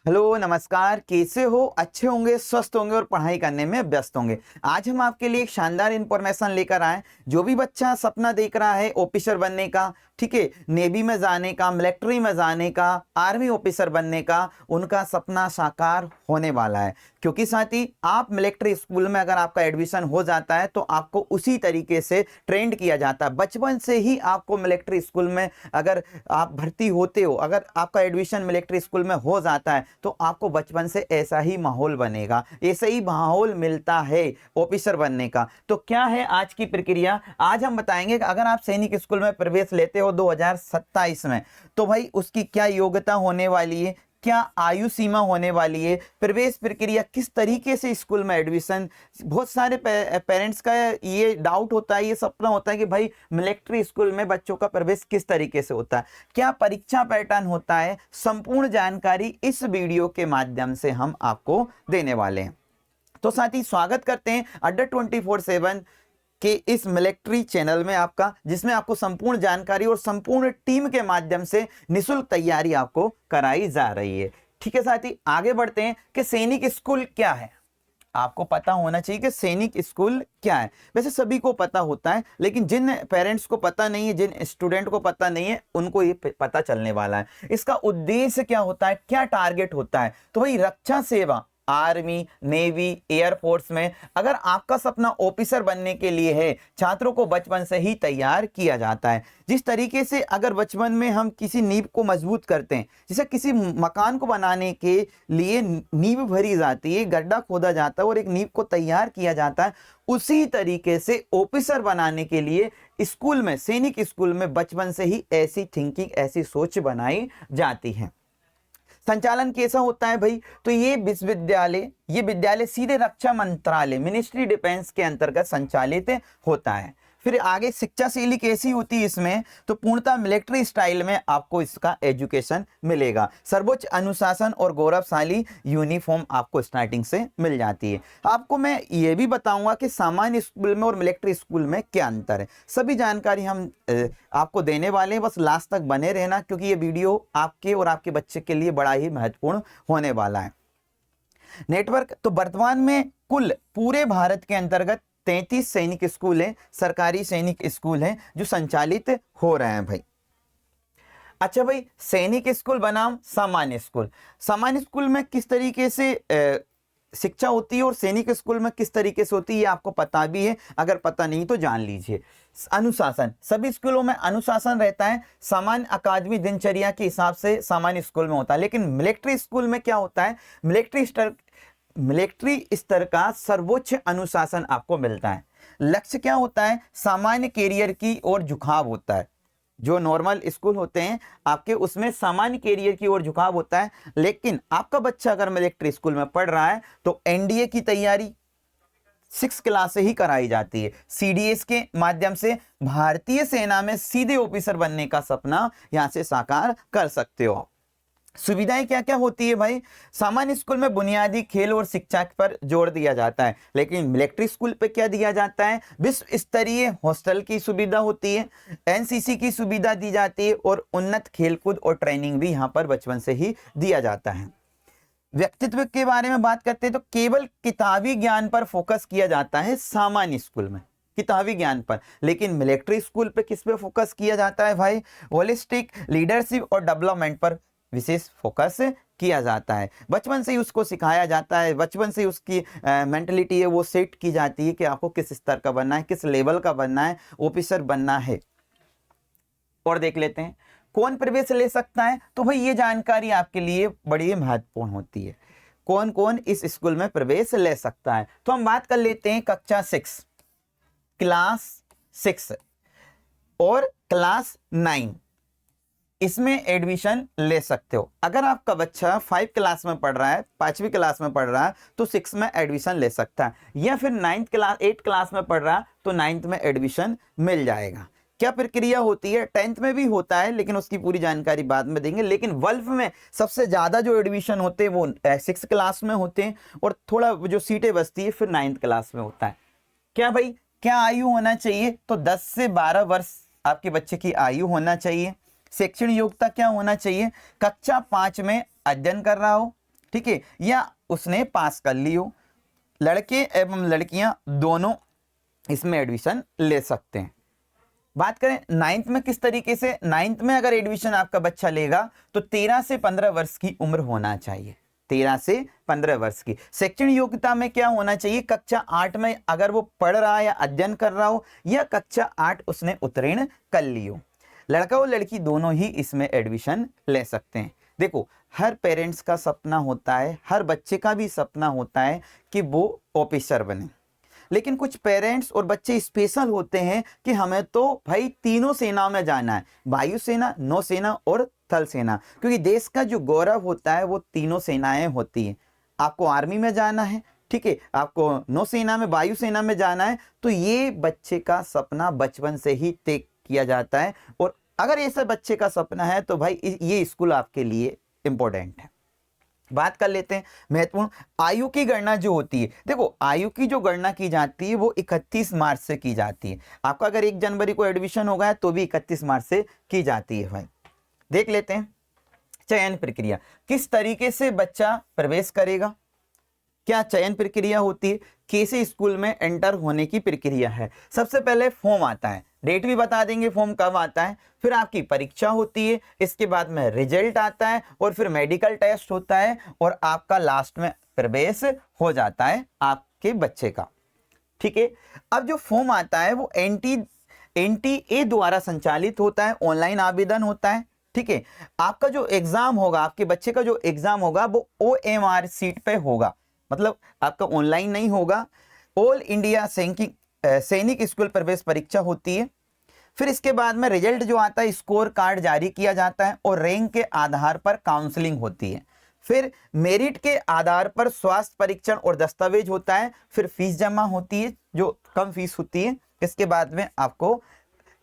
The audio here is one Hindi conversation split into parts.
हेलो नमस्कार, कैसे हो? अच्छे होंगे, स्वस्थ होंगे और पढ़ाई करने में व्यस्त होंगे। आज हम आपके लिए एक शानदार इंफॉर्मेशन लेकर आए। जो भी बच्चा सपना देख रहा है ऑफिसर बनने का, ठीक है, नेवी में जाने का, मिलिट्री में जाने का, आर्मी ऑफिसर बनने का, उनका सपना साकार होने वाला है। क्योंकि साथी, आप मिलिट्री स्कूल में अगर आपका एडमिशन हो जाता है तो आपको उसी तरीके से ट्रेंड किया जाता है। बचपन से ही आपको मिलिट्री स्कूल में अगर आप भर्ती होते हो, अगर आपका एडमिशन मिलिट्री स्कूल में हो जाता है तो आपको बचपन से ऐसा ही माहौल बनेगा, ऐसा ही माहौल मिलता है ऑफिसर बनने का। तो क्या है आज की प्रक्रिया? आज हम बताएंगे कि अगर आप सैनिक स्कूल में प्रवेश लेते हो 2027 में, तो भाई उसकी क्या योग्यता होने वाली है, क्या आयु सीमा होने वाली है, प्रवेश प्रक्रिया किस तरीके से स्कूल में एडमिशन। बहुत सारे पेरेंट्स का ये डाउट होता है, ये सपना होता है कि भाई मिलिट्री स्कूल में बच्चों का प्रवेश किस तरीके से होता है, क्या परीक्षा पैटर्न होता है। संपूर्ण जानकारी इस वीडियो के माध्यम से हम आपको देने वाले हैं। तो साथ ही स्वागत करते हैं अड्डा 24/7 के इस मिलिट्री चैनल में आपका, जिसमें आपको संपूर्ण जानकारी और संपूर्ण टीम के माध्यम से निशुल्क तैयारी आपको कराई जा रही है। ठीक है साथी, आगे बढ़ते हैं कि सैनिक स्कूल क्या है। आपको पता होना चाहिए कि सैनिक स्कूल क्या है। वैसे सभी को पता होता है, लेकिन जिन पेरेंट्स को पता नहीं है, जिन स्टूडेंट को पता नहीं है, उनको ये पता चलने वाला है। इसका उद्देश्य क्या होता है, क्या टारगेट होता है। तो भाई रक्षा सेवा, आर्मी, नेवी, एयरफोर्स में अगर आपका सपना ऑफिसर बनने के लिए है, छात्रों को बचपन से ही तैयार किया जाता है। जिस तरीके से अगर बचपन में हम किसी नींव को मजबूत करते हैं, जैसे किसी मकान को बनाने के लिए नींव भरी जाती है, गड्ढा खोदा जाता है और एक नींव को तैयार किया जाता है, उसी तरीके से ऑफिसर बनाने के लिए स्कूल में, सैनिक स्कूल में बचपन से ही ऐसी थिंकिंग, ऐसी सोच बनाई जाती है। संचालन कैसा होता है भाई? तो ये विद्यालय सीधे रक्षा मंत्रालय, मिनिस्ट्री डिफेंस के अंतर्गत संचालित होता है। फिर आगे शिक्षा शैली कैसी होती है इसमें? तो पूर्णतः मिलिट्री स्टाइल में आपको इसका एजुकेशन मिलेगा। सर्वोच्च अनुशासन और गौरवशाली यूनिफॉर्म आपको स्टार्टिंग से मिल जाती है। आपको मैं ये भी बताऊंगा कि सामान्य स्कूल में और मिलिट्री स्कूल में क्या अंतर है। सभी जानकारी हम आपको देने वाले हैं, बस लास्ट तक बने रहना, क्योंकि ये वीडियो आपके और आपके बच्चे के लिए बड़ा ही महत्वपूर्ण होने वाला है। नेटवर्क, तो वर्तमान में कुल पूरे भारत के अंतर्गत 33 सैनिक स्कूल हैं, सरकारी सैनिक स्कूल हैं जो संचालित हो रहे हैं भाई। अच्छा भाई, सैनिक स्कूल बनाम सामान्य स्कूल। सामान्य स्कूल में किस तरीके से शिक्षा होती है और सैनिक स्कूल में किस तरीके से होती है, ये आपको पता भी है, अगर पता नहीं तो जान लीजिए। अनुशासन, सभी स्कूलों में अनुशासन रहता है, सामान्य अकादमी दिनचर्या के हिसाब से सामान्य स्कूल में होता है। लेकिन मिलिट्री स्कूल में क्या होता है, मिलिट्री स्तर का सर्वोच्च अनुशासन आपको मिलता है। लक्ष्य क्या होता है, सामान्य कैरियर की ओर झुकाव होता है। जो नॉर्मल स्कूल होते हैं आपके, उसमें सामान्य कैरियर की ओर झुकाव होता है। लेकिन आपका बच्चा अगर मिलिट्री स्कूल में पढ़ रहा है तो एनडीए की तैयारी 6 क्लास से ही कराई जाती है। सीडीएस के माध्यम से भारतीय सेना में सीधे ऑफिसर बनने का सपना यहां से साकार कर सकते हो। सुविधाएं क्या क्या होती है भाई? सामान्य स्कूल में बुनियादी खेल और शिक्षा पर जोर दिया जाता है, लेकिन मिलिट्री स्कूल पे क्या दिया जाता है? विश्व स्तरीय हॉस्टल की सुविधा होती है, एनसीसी की सुविधा दी जाती है और उन्नत खेलकूद और ट्रेनिंग भी यहाँ पर बचपन से ही दिया जाता है। व्यक्तित्व के बारे में बात करते हैं तो केवल किताबी ज्ञान पर फोकस किया जाता है सामान्य स्कूल में, किताबी ज्ञान पर। लेकिन मिलिट्री स्कूल पे किस पे फोकस किया जाता है भाई? होलिस्टिक लीडरशिप और डेवलपमेंट पर विशेष फोकस किया जाता है। बचपन से ही उसको सिखाया जाता है, बचपन से ही उसकी मेंटलिटी है वो सेट की जाती है कि आपको किस स्तर का बनना है, किस लेवल का बनना है, ऑफिसर बनना है। और देख लेते हैं कौन प्रवेश ले सकता है। तो भाई ये जानकारी आपके लिए बड़ी महत्वपूर्ण होती है, कौन कौन इस स्कूल में प्रवेश ले सकता है। तो हम बात कर लेते हैं कक्षा 6, क्लास 6 और क्लास 9, इसमें एडमिशन ले सकते हो। अगर आपका बच्चा 5 क्लास में पढ़ रहा है, 5वीं क्लास में पढ़ रहा है, तो 6 में एडमिशन ले सकता है, या फिर 8 क्लास में पढ़ रहा है तो 9th में एडमिशन मिल जाएगा। क्या प्रक्रिया होती है? 10th में भी होता है, लेकिन उसकी पूरी जानकारी बाद में देंगे। लेकिन 12th में सबसे ज्यादा जो एडमिशन होते हैं वो 6 क्लास में होते हैं, और थोड़ा जो सीटें बचती है फिर 9th क्लास में होता है। क्या भाई, क्या आयु होना चाहिए? तो 10 से 12 वर्ष आपके बच्चे की आयु होना चाहिए। शैक्षणिक योग्यता क्या होना चाहिए? कक्षा 5 में अध्ययन कर रहा हो, ठीक है, या उसने पास कर ली हो। लड़के एवं लड़कियां दोनों इसमें एडमिशन ले सकते हैं। बात करें नाइन्थ में किस तरीके से, नाइन्थ में अगर एडमिशन आपका बच्चा लेगा तो 13 से 15 वर्ष की उम्र होना चाहिए, 13 से 15 वर्ष की। शैक्षणिक योग्यता में क्या होना चाहिए, कक्षा 8 में अगर वो पढ़ रहा है या अध्ययन कर रहा हो, या कक्षा 8 उसने उत्तीर्ण कर ली हो। लड़का और लड़की दोनों ही इसमें एडमिशन ले सकते हैं। देखो, हर पेरेंट्स का सपना होता है, हर बच्चे का भी सपना होता है कि वो ऑफिसर बने, लेकिन कुछ पेरेंट्स और बच्चे स्पेशल होते हैं कि हमें तो भाई तीनों सेनाओं में जाना है, वायुसेना, नौसेना और थल सेना, क्योंकि देश का जो गौरव होता है वो तीनों सेनाएं होती हैं। आपको आर्मी में जाना है, ठीक है, आपको नौसेना में, वायुसेना में जाना है, तो ये बच्चे का सपना बचपन से ही तय किया जाता है। और अगर ऐसा बच्चे का सपना है तो भाई ये स्कूल आपके लिए इंपॉर्टेंट है। बात कर लेते हैं महत्वपूर्ण आयु की गणना जो होती है। देखो, आयु की जो गणना की जाती है वो 31 मार्च से की जाती है। आपका अगर 1 जनवरी को एडमिशन होगा है तो भी 31 मार्च से की जाती है। भाई देख लेते हैं चयन प्रक्रिया, किस तरीके से बच्चा प्रवेश करेगा, क्या चयन प्रक्रिया होती है, कैसे स्कूल में एंटर होने की प्रक्रिया है। सबसे पहले फॉर्म आता है, डेट भी बता देंगे फॉर्म कब आता है, फिर आपकी परीक्षा होती है, इसके बाद में रिजल्ट आता है, और फिर मेडिकल टेस्ट होता है, और आपका लास्ट में प्रवेश हो जाता है आपके बच्चे का। ठीक है, अब जो फॉर्म आता है वो एनटीए द्वारा संचालित होता है, ऑनलाइन आवेदन होता है। ठीक है, आपका जो एग्जाम होगा, आपके बच्चे का जो एग्जाम होगा वो OMR सीट पे होगा, मतलब आपका ऑनलाइन नहीं होगा। ऑल इंडिया सैनिक स्कूल प्रवेश परीक्षा होती है। फिर इसके बाद में रिजल्ट जो आता है, स्कोर कार्ड जारी किया जाता है, और रैंक के आधार पर काउंसलिंग होती है। फिर मेरिट के आधार पर स्वास्थ्य परीक्षण और दस्तावेज होता है। फिर फीस जमा होती है, जो कम फीस होती है। इसके बाद में आपको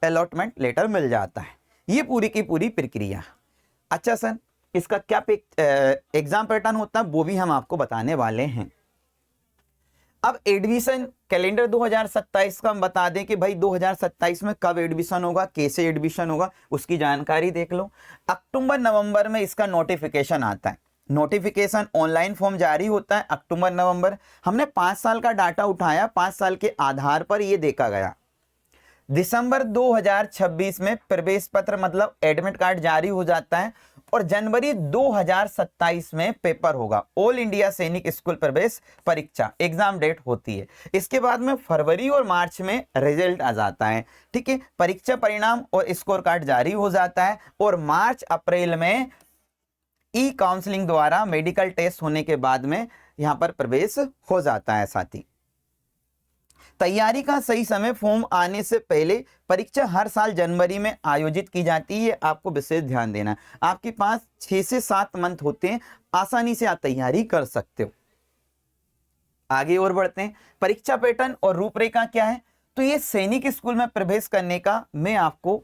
अलॉटमेंट लेटर मिल जाता है। ये पूरी की पूरी प्रक्रिया। अच्छा सर, इसका क्या एग्जाम पैटर्न होता है वो भी हम आपको बताने वाले हैं। अब एडमिशन कैलेंडर 2027 का हम बता दें कि भाई 2027 में कब एडमिशन होगा, कैसे एडमिशन होगा, उसकी जानकारी देख लो। अक्टूबर नवंबर में इसका नोटिफिकेशन आता है, नोटिफिकेशन ऑनलाइन फॉर्म जारी होता है अक्टूबर नवंबर। हमने 5 साल का डाटा उठाया, 5 साल के आधार पर ये देखा गया। दिसंबर 2026 में प्रवेश पत्र मतलब एडमिट कार्ड जारी हो जाता है, और जनवरी 2027 में पेपर होगा, ऑल इंडिया सैनिक स्कूल प्रवेश परीक्षा एग्जाम डेट होती है। इसके बाद में फरवरी और मार्च में रिजल्ट आ जाता है। ठीक है, परीक्षा परिणाम और स्कोर कार्ड जारी हो जाता है, और मार्च अप्रैल में ई काउंसलिंग द्वारा मेडिकल टेस्ट होने के बाद में यहां पर प्रवेश हो जाता है। साथी तैयारी का सही समय, फॉर्म आने से पहले परीक्षा हर साल जनवरी में आयोजित की जाती है, आपको विशेष ध्यान देना है। आपके पास 6 से 7 मंथ होते हैं, आसानी से आप तैयारी कर सकते हो। आगे और बढ़ते हैं, परीक्षा पैटर्न और रूपरेखा क्या है। तो ये सैनिक स्कूल में प्रवेश करने का मैं आपको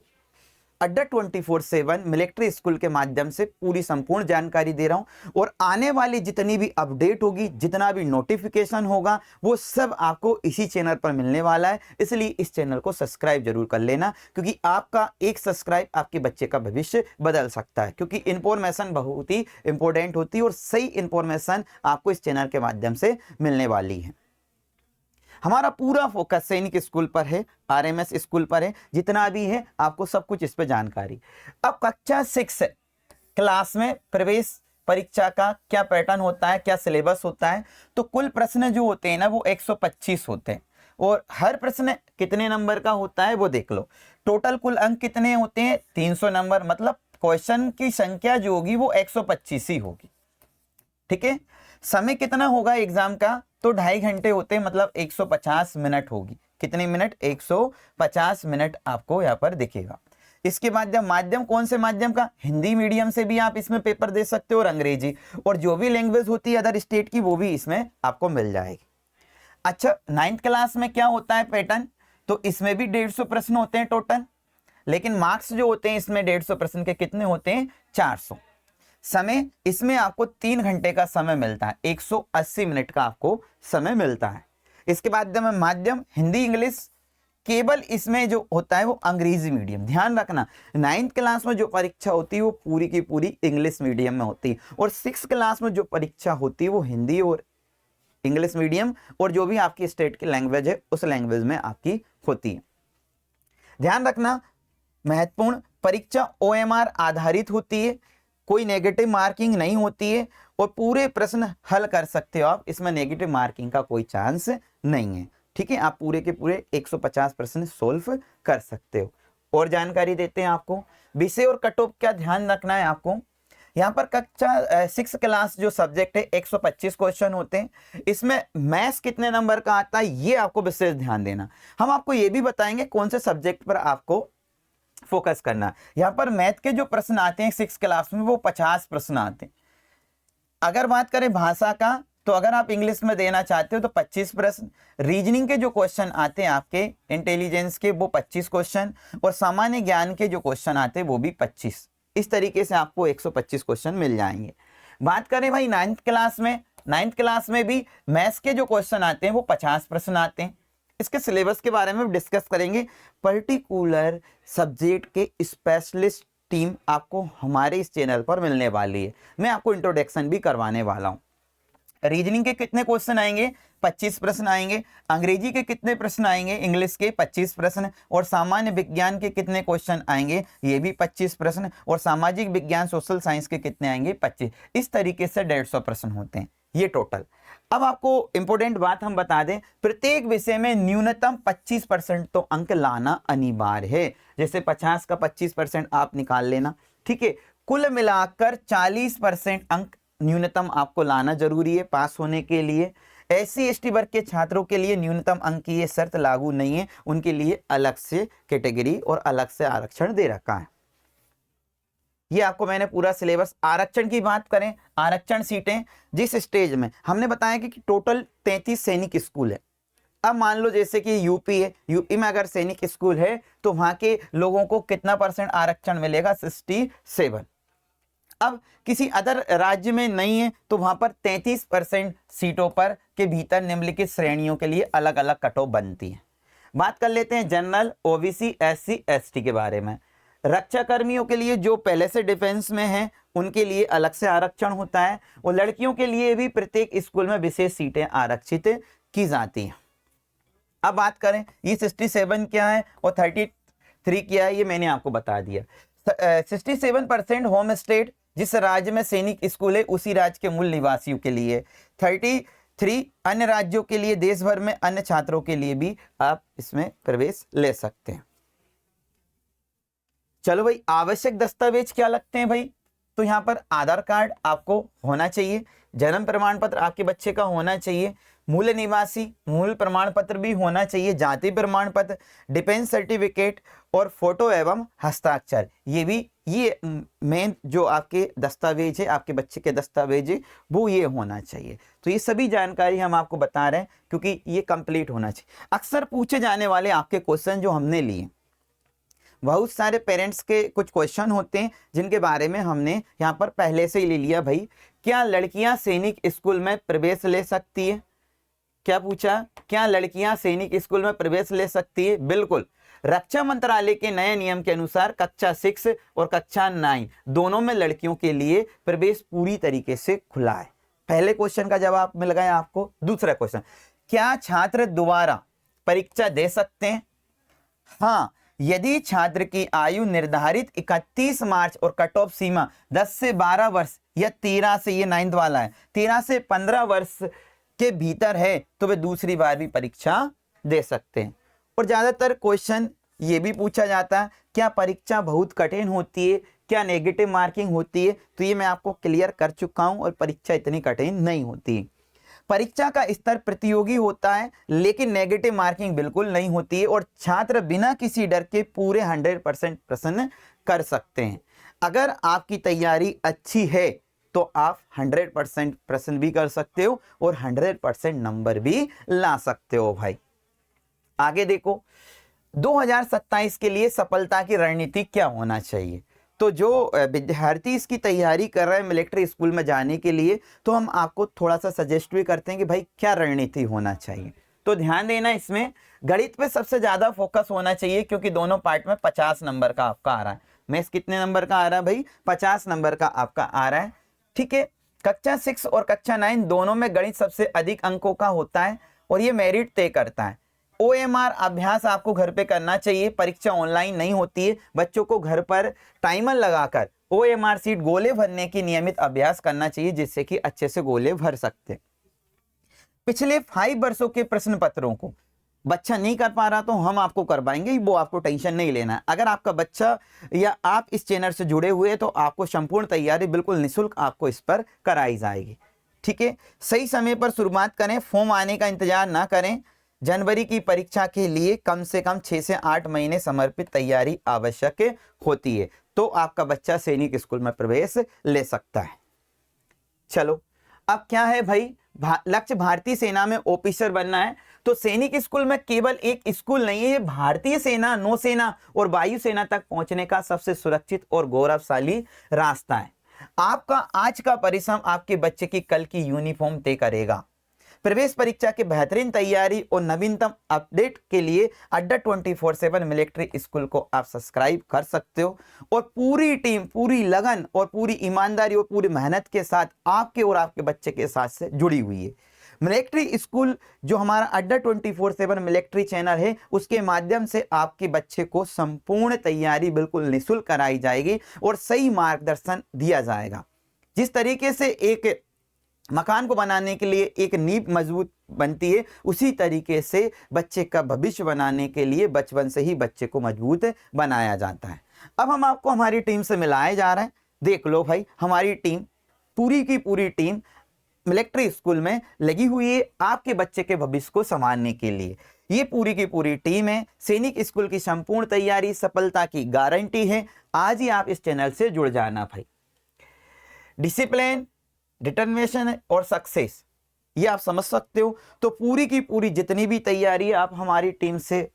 अड्डा 24/7 मिलिट्री स्कूल के माध्यम से पूरी संपूर्ण जानकारी दे रहा हूं, और आने वाली जितनी भी अपडेट होगी, जितना भी नोटिफिकेशन होगा, वो सब आपको इसी चैनल पर मिलने वाला है। इसलिए इस चैनल को सब्सक्राइब जरूर कर लेना, क्योंकि आपका एक सब्सक्राइब आपके बच्चे का भविष्य बदल सकता है, क्योंकि इंफॉर्मेशन बहुत ही इंपॉर्टेंट होती है, और सही इंफॉर्मेशन आपको इस चैनल के माध्यम से मिलने वाली है। हमारा पूरा फोकस सैनिक स्कूल पर है, RMS स्कूल पर है, जितना भी है आपको सब कुछ इस पर जानकारी। अब कक्षा 6 क्लास में प्रवेश परीक्षा का क्या पैटर्न होता है, क्या सिलेबस होता है। तो कुल प्रश्न जो होते हैं ना वो 125 होते हैं, और हर प्रश्न कितने नंबर का होता है वो देख लो। टोटल कुल अंक कितने होते हैं, 300 नंबर, मतलब क्वेश्चन की संख्या जो होगी वो 125 ही होगी। ठीक है, समय कितना होगा एग्जाम का, तो 2.5 घंटे होते हैं, मतलब 150 मिनट होगी। कितने मिनट, 150 मिनट आपको यहाँ पर दिखेगा। इसके माध्यम कौन से माध्यम का, हिंदी मीडियम से भी आप इसमें पेपर दे सकते हो, और अंग्रेजी, और जो भी लैंग्वेज होती है अदर स्टेट की वो भी इसमें आपको मिल जाएगी। अच्छा, 9th क्लास में क्या होता है पैटर्न, तो इसमें भी 150 प्रश्न होते हैं टोटल, लेकिन मार्क्स जो होते हैं इसमें 150 प्रश्न के कितने होते हैं, 400। समय इसमें आपको 3 घंटे का समय मिलता है, 180 मिनट का आपको समय मिलता है। इसके बाद में माध्यम हिंदी इंग्लिश केवल इसमें जो होता है वो अंग्रेजी मीडियम। ध्यान रखना 9th क्लास में जो परीक्षा होती है वो पूरी की पूरी इंग्लिश मीडियम में होती है, और 6th क्लास में जो परीक्षा होती है वो हिंदी और इंग्लिश मीडियम और जो भी आपकी स्टेट की लैंग्वेज है उस लैंग्वेज में आपकी होती है। ध्यान रखना महत्वपूर्ण, परीक्षा OMR आधारित होती है, कोई नेगेटिव मार्किंग नहीं होती है और पूरे प्रश्न हल कर सकते हो आप, इसमें नेगेटिव मार्किंग का कोई चांस नहीं है। ठीक है, आप पूरे के पूरे 150 प्रश्न सोल्व कर सकते हो। और जानकारी देते हैं आपको विषय और कट ऑफ क्या ध्यान रखना है आपको। यहाँ पर कक्षा 6 क्लास जो सब्जेक्ट है 125 क्वेश्चन होते हैं, इसमें मैथ्स कितने नंबर का आता है ये आपको विशेष ध्यान देना। हम आपको ये भी बताएंगे कौन से सब्जेक्ट पर आपको फोकस करना। यहाँ पर मैथ के जो प्रश्न आते हैं 6 क्लास में वो 50 प्रश्न आते हैं। अगर बात करें भाषा का तो अगर आप इंग्लिश में देना चाहते हो तो 25 प्रश्न, रीजनिंग के जो क्वेश्चन आते हैं आपके इंटेलिजेंस के वो 25 क्वेश्चन, और सामान्य ज्ञान के जो क्वेश्चन आते हैं वो भी 25। इस तरीके से आपको 125 क्वेश्चन मिल जाएंगे। बात करें भाई 9th क्लास में, 9th क्लास में भी मैथ्स के जो क्वेश्चन आते हैं वो 50 प्रश्न आते हैं। इसके सिलेबस के बारे में डिस्कस करेंगे। पर्टिकुलर सब्जेक्ट के स्पेशलिस्ट टीम आपको हमारे इस चैनल पर मिलने वाली है, मैं आपको इंट्रोडक्शन भी करवाने वाला हूं। रीजनिंग के कितने क्वेश्चन आएंगे, 25 प्रश्न आएंगे। अंग्रेजी के कितने प्रश्न आएंगे, इंग्लिश के 25 प्रश्न। और सामान्य विज्ञान के कितने क्वेश्चन आएंगे, ये भी 25 प्रश्न। और सामाजिक विज्ञान सोशल साइंस के कितने आएंगे, 25। इस तरीके से 150 प्रश्न होते हैं ये टोटल। अब आपको इंपॉर्टेंट बात हम बता दें, प्रत्येक विषय में न्यूनतम 25% तो अंक लाना अनिवार्य है। जैसे 50 का 25% आप निकाल लेना, ठीक है। कुल मिलाकर 40% अंक न्यूनतम आपको लाना जरूरी है पास होने के लिए। SC ST वर्ग के छात्रों के लिए न्यूनतम अंक की ये शर्त लागू नहीं है, उनके लिए अलग से कैटेगरी और अलग से आरक्षण दे रखा है। ये आपको मैंने पूरा सिलेबस। आरक्षण की बात करें, आरक्षण सीटें जिस स्टेज में हमने बताया कि टोटल 33 सैनिक स्कूल है। अब मान लो जैसे कि यूपी है, यूपी में अगर सैनिक स्कूल है तो वहां के लोगों को कितना % आरक्षण मिलेगा, 67। अब किसी अदर राज्य में नहीं है तो वहां पर 33% सीटों पर के भीतर निम्नलिखित श्रेणियों के लिए अलग अलग कट ऑफ बनती है। बात कर लेते हैं जनरल, OBC, SC ST के बारे में। रक्षा कर्मियों के लिए जो पहले से डिफेंस में हैं उनके लिए अलग से आरक्षण होता है, और लड़कियों के लिए भी प्रत्येक स्कूल में विशेष सीटें आरक्षित की जाती हैं। अब बात करें ये 67 क्या है और 33 क्या है, ये मैंने आपको बता दिया। 67% होम स्टेट जिस राज्य में सैनिक स्कूल है उसी राज्य के मूल निवासियों के लिए। 33 अन्य राज्यों के लिए, देश भर में अन्य छात्रों के लिए भी आप इसमें प्रवेश ले सकते हैं। चलो भाई, आवश्यक दस्तावेज क्या लगते हैं भाई, तो यहाँ पर आधार कार्ड आपको होना चाहिए, जन्म प्रमाण पत्र आपके बच्चे का होना चाहिए, मूल निवासी मूल प्रमाण पत्र भी होना चाहिए, जाति प्रमाण पत्र, डिफेंस सर्टिफिकेट और फोटो एवं हस्ताक्षर। ये मेन जो आपके दस्तावेज है, आपके बच्चे के दस्तावेज है वो ये होना चाहिए। तो ये सभी जानकारी हम आपको बता रहे हैं क्योंकि ये कंप्लीट होना चाहिए। अक्सर पूछे जाने वाले आपके क्वेश्चन जो हमने लिए, बहुत सारे पेरेंट्स के कुछ क्वेश्चन होते हैं जिनके बारे में हमने यहाँ पर पहले से ही ले लिया। भाई, क्या लड़कियां सैनिक स्कूल में प्रवेश ले सकती है? क्या पूछा, क्या लड़कियां सैनिक स्कूल में प्रवेश ले सकती है? बिल्कुल। रक्षा मंत्रालय के नए नियम के अनुसार कक्षा 6 और कक्षा 9 दोनों में लड़कियों के लिए प्रवेश पूरी तरीके से खुला है। पहले क्वेश्चन का जवाब मिल गया आपको। दूसरा क्वेश्चन, क्या छात्र दोबारा परीक्षा दे सकते हैं? हाँ, यदि छात्र की आयु निर्धारित 31 मार्च और कट ऑफ सीमा 10 से 12 वर्ष या 13 से, ये 9th वाला है, 13 से 15 वर्ष के भीतर है तो वे दूसरी बार भी परीक्षा दे सकते हैं। और ज्यादातर क्वेश्चन ये भी पूछा जाता है, क्या परीक्षा बहुत कठिन होती है, क्या नेगेटिव मार्किंग होती है? तो ये मैं आपको क्लियर कर चुका हूं, और परीक्षा इतनी कठिन नहीं होती। परीक्षा का स्तर प्रतियोगी होता है लेकिन नेगेटिव मार्किंग बिल्कुल नहीं होती है, और छात्र बिना किसी डर के पूरे 100% प्रश्न कर सकते हैं। अगर आपकी तैयारी अच्छी है तो आप 100% प्रश्न भी कर सकते हो और 100% नंबर भी ला सकते हो। भाई आगे देखो, 2027 के लिए सफलता की रणनीति क्या होना चाहिए? तो जो विद्यार्थी इसकी तैयारी कर रहे हैं मिलिट्री स्कूल में जाने के लिए, तो हम आपको थोड़ा सा सजेस्ट भी करते हैं कि भाई क्या रणनीति होना चाहिए। तो ध्यान देना, इसमें गणित पे सबसे ज्यादा फोकस होना चाहिए क्योंकि दोनों पार्ट में 50 नंबर का आपका आ रहा है। मैथ्स कितने नंबर का आ रहा है भाई? 50 नंबर का आपका आ रहा है। ठीक है, कक्षा 6 और कक्षा 9 दोनों में गणित सबसे अधिक अंकों का होता है और ये मेरिट तय करता है। OMR अभ्यास आपको घर पे करना चाहिए, परीक्षा ऑनलाइन नहीं होती है, बच्चों को घर पर टाइमर लगाकर OMR सीट गोले भरने की नियमित अभ्यास करना चाहिए जिससे कि अच्छे से गोले भर सकते। पिछले 5 वर्षों के प्रश्न पत्रों को बच्चा नहीं कर पा रहा तो हम आपको करवाएंगे, वो आपको टेंशन नहीं लेना है। अगर आपका बच्चा या आप इस चैनल से जुड़े हुए तो आपको संपूर्ण तैयारी बिल्कुल निःशुल्क आपको इस पर कराई जाएगी। ठीक है, सही समय पर शुरुआत करें, फॉर्म आने का इंतजार ना करें। जनवरी की परीक्षा के लिए कम से कम 6 से 8 महीने समर्पित तैयारी आवश्यक होती है, तो आपका बच्चा सैनिक स्कूल में प्रवेश ले सकता है। चलो अब क्या है भाई, लक्ष्य भारतीय सेना में ऑफिसर बनना है। तो सैनिक स्कूल में केवल एक स्कूल नहीं है, ये भारतीय सेना, नौसेना और वायुसेना तक पहुंचने का सबसे सुरक्षित और गौरवशाली रास्ता है। आपका आज का परिश्रम आपके बच्चे की कल की यूनिफॉर्म तय करेगा। प्रवेश परीक्षा की बेहतरीन तैयारी और नवीनतम अपडेट के लिए अड्डा 24/7 मिलिट्री स्कूल को आप सब्सक्राइब कर सकते हो। और पूरी टीम पूरी लगन और पूरी ईमानदारी और पूरी मेहनत के साथ आपके और आपके बच्चे के साथ से जुड़ी हुई है। मिलिट्री स्कूल जो हमारा अड्डा 24/7 मिलिट्री चैनल है, उसके माध्यम से आपके बच्चे को संपूर्ण तैयारी बिल्कुल निःशुल्क कराई जाएगी और सही मार्गदर्शन दिया जाएगा। जिस तरीके से एक मकान को बनाने के लिए एक नींव मजबूत बनती है, उसी तरीके से बच्चे का भविष्य बनाने के लिए बचपन से ही बच्चे को मजबूत बनाया जाता है। अब हम आपको हमारी टीम से मिलाए जा रहे हैं। देख लो भाई, हमारी टीम पूरी की पूरी टीम मिलिट्री स्कूल में लगी हुई है आपके बच्चे के भविष्य को संभालने के लिए। ये पूरी की पूरी टीम है। सैनिक स्कूल की संपूर्ण तैयारी सफलता की गारंटी है। आज ही आप इस चैनल से जुड़ जाना भाई। डिसिप्लिन, डिटर्मिनेशन और सक्सेस, ये आप समझ सकते हो। तो पूरी की पूरी जितनी भी तैयारी आप हमारी टीम से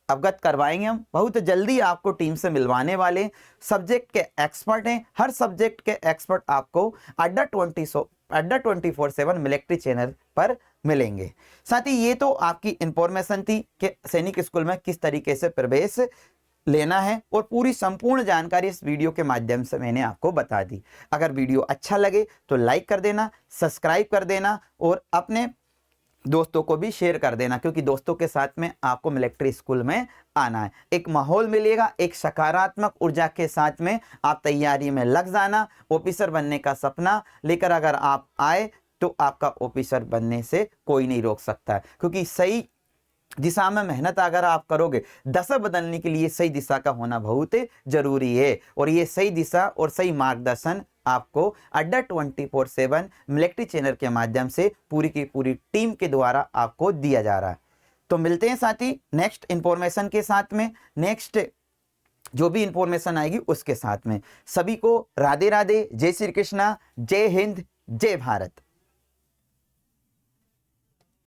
अवगत करवाएंगे। हम बहुत जल्दी आपको टीम से मिलवाने वाले, सब्जेक्ट के एक्सपर्ट हैं। हर सब्जेक्ट के एक्सपर्ट आपको अड्डा 24/7 मिलिट्री चैनल पर मिलेंगे। साथ ही ये तो आपकी इंफॉर्मेशन थी कि सैनिक स्कूल में किस तरीके से प्रवेश लेना है और पूरी संपूर्ण जानकारी इस वीडियो के माध्यम से मैंने आपको बता दी। अगर वीडियो अच्छा लगे तो लाइक कर देना, सब्सक्राइब कर देना और अपने दोस्तों को भी शेयर कर देना, क्योंकि दोस्तों के साथ में आपको मिलिट्री स्कूल में आना है। एक माहौल मिलेगा, एक सकारात्मक ऊर्जा के साथ में आप तैयारी में लग जाना। ऑफिसर बनने का सपना लेकर अगर आप आए तो आपका ऑफिसर बनने से कोई नहीं रोक सकता, क्योंकि सही दिशा में मेहनत अगर आप करोगे, दशा बदलने के लिए सही दिशा का होना बहुत जरूरी है। और ये सही दिशा और सही मार्गदर्शन आपको अड्डा 24/7 मिलिट्री चैनल के माध्यम से पूरी की पूरी टीम के द्वारा आपको दिया जा रहा है। तो मिलते हैं साथी नेक्स्ट इंफॉर्मेशन के साथ में, नेक्स्ट जो भी इंफॉर्मेशन आएगी उसके साथ में। सभी को राधे राधे, जय श्री कृष्णा, जय हिंद, जय भारत।